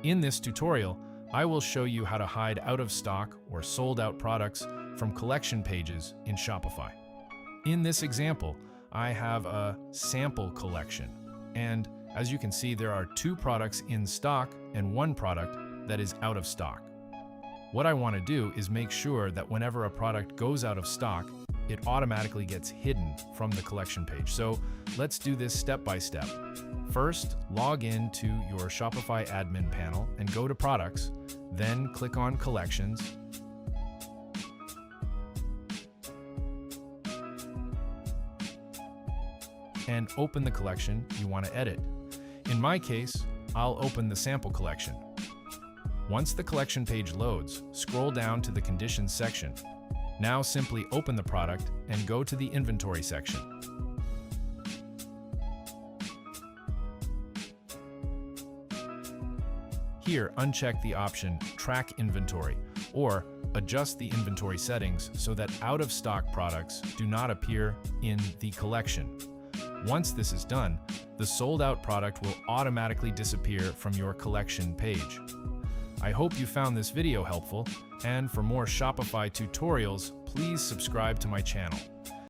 In this tutorial, I will show you how to hide out-of-stock or sold-out products from collection pages in Shopify. In this example, I have a sample collection, and as you can see, there are 2 products in stock and 1 product that is out of stock. What I want to do is make sure that whenever a product goes out of stock, it automatically gets hidden from the collection page. So let's do this step by step. First, log in to your Shopify admin panel and go to Products, then click on Collections. And open the collection you want to edit. In my case, I'll open the sample collection. Once the collection page loads, scroll down to the Conditions section. Now simply open the product and go to the Inventory section. Here, uncheck the option Track Inventory, or adjust the inventory settings so that out-of-stock products do not appear in the collection. Once this is done, the sold-out product will automatically disappear from your collection page. I hope you found this video helpful, and for more Shopify tutorials, please subscribe to my channel.